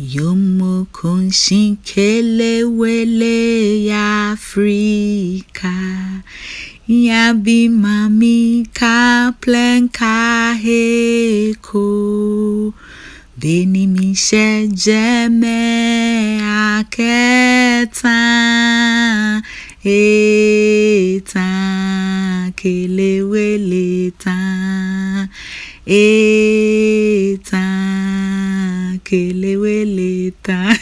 Yomo kunshin kelewele ya Afrika. Yabi mami ka plen ka heko. Beni mi she jeme aketa. Eta kelewele ta. Eta kelewele ta.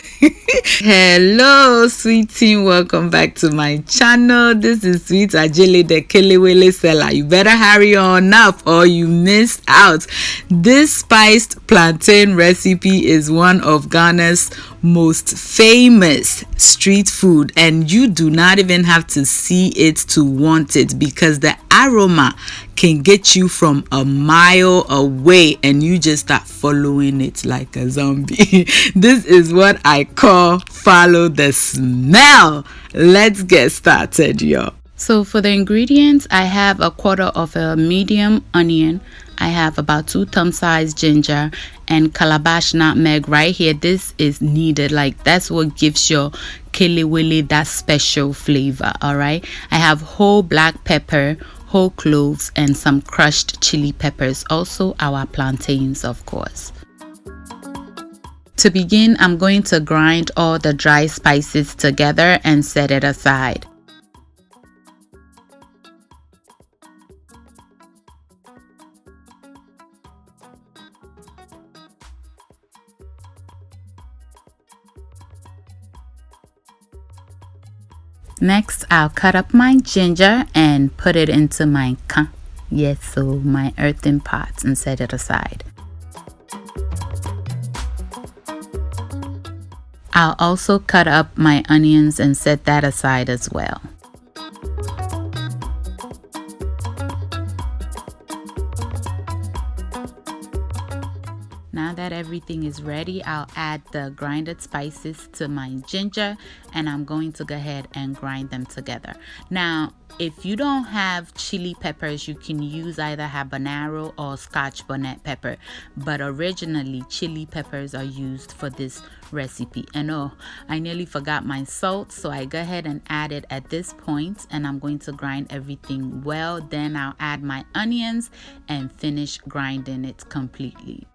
Hello sweet team, welcome back to my channel. This is Sweet Ajele, the Kelewele seller. You better hurry on up or you missed out. This spiced plantain recipe is one of Ghana's most famous street food, and you do not even have to see it to want it, because the aroma can get you from a mile away and you just start following it like a zombie. This is what I call follow the smell. Let's get started, y'all. So for the ingredients, I have a quarter of a medium onion. I have about 2 thumb-sized ginger and Calabash nutmeg right here. This is needed, like that's what gives your Kelewele that special flavor. All right, I have whole black pepper, whole cloves, and some crushed chili peppers, also our plantains, of course. To begin, I'm going to grind all the dry spices together and set it aside. Next, I'll cut up my ginger and put it into my my earthen pot, and set it aside. I'll also cut up my onions and set that aside as well. Now that everything is ready, I'll add the grinded spices to my ginger, and I'm going to go ahead and grind them together. Now, if you don't have chili peppers, you can use either habanero or Scotch bonnet pepper, but originally chili peppers are used for this recipe. And oh, I nearly forgot my salt, so I go ahead and add it at this point, and I'm going to grind everything well. Then I'll add my onions and finish grinding it completely.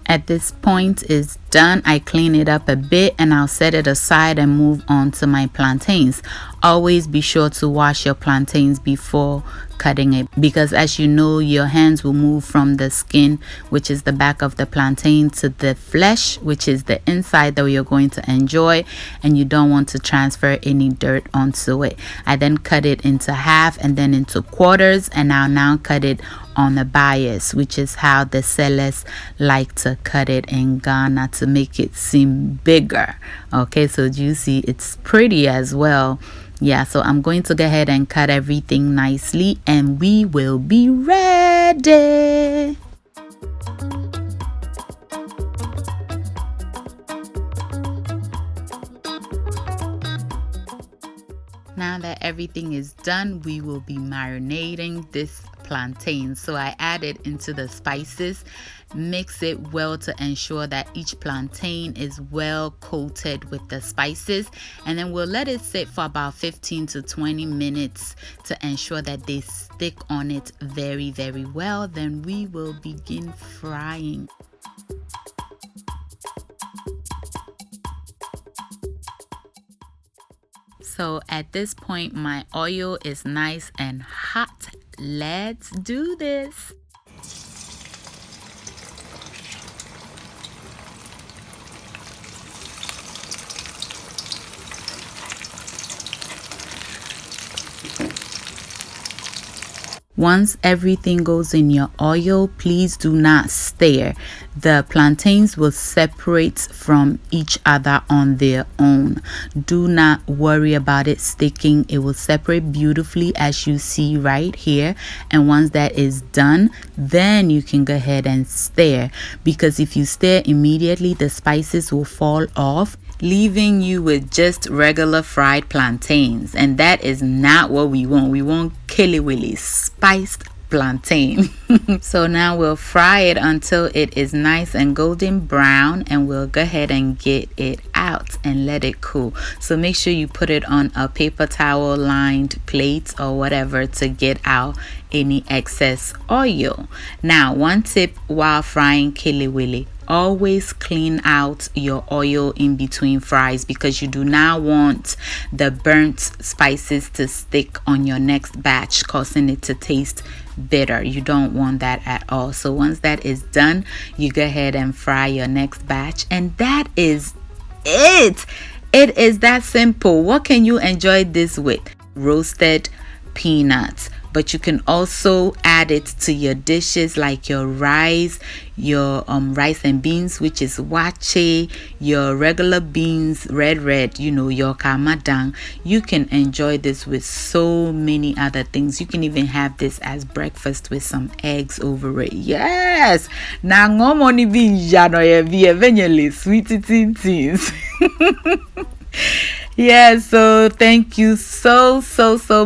At this point is done. I clean it up a bit and I'll set it aside and move on to my plantains. Always be sure to wash your plantains before cutting it, because as you know, your hands will move from the skin, which is the back of the plantain, to the flesh, which is the inside that you're going to enjoy, and you don't want to transfer any dirt onto it. I then cut it into half and then into quarters, and I'll now cut it on a bias, which is how the sellers like to cut it in Ghana to make it seem bigger. Okay, so you see it's pretty as well. Yeah, so I'm going to go ahead and cut everything nicely and we will be ready. Now that everything is done, we will be marinating this plantain. So I added into the spices, mix it well to ensure that each plantain is well coated with the spices, and then we'll let it sit for about 15 to 20 minutes to ensure that they stick on it very, very well. Then we will begin frying. So at this point, my oil is nice and hot. Let's do this. Once everything goes in your oil, please do not stir. The plantains will separate from each other on their own. Do not worry about it sticking. It will separate beautifully, as you see right here. And once that is done, then you can go ahead and stir, because if you stir immediately, the spices will fall off, leaving you with just regular fried plantains. And that is not what we want. We want Kelewele, spiced plantain. So now we'll fry it until it is nice and golden brown, and we'll go ahead and get it out and let it cool. So make sure you put it on a paper towel lined plate or whatever to get out any excess oil. Now, one tip while frying kelewele: always clean out your oil in between fries, because you do not want the burnt spices to stick on your next batch, causing it to taste bitter. You don't want that at all. So once that is done, you go ahead and fry your next batch, and that is it. It is that simple. What can you enjoy this with? Roasted peanuts. But you can also add it to your dishes like your rice, your rice and beans, which is wache, your regular beans, red, your kamadang. You can enjoy this with so many other things. You can even have this as breakfast with some eggs over it. Yes. Now ngomoni binjano ye vie sweet things. Yeah, so thank you so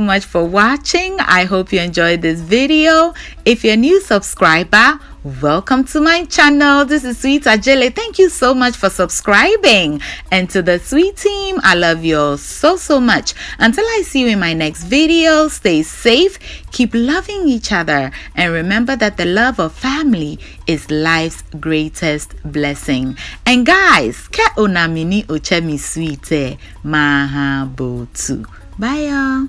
much for watching. I hope you enjoyed this video. If you're a new subscriber, welcome to my channel. This is Sweet Ajele. Thank you so much for subscribing. And to the sweet team, I love you all so much. Until I see you in my next video, stay safe, keep loving each other, and remember that the love of family is life's greatest blessing. And guys, ke unamini ochemi sweet maha botu. Bye y'all.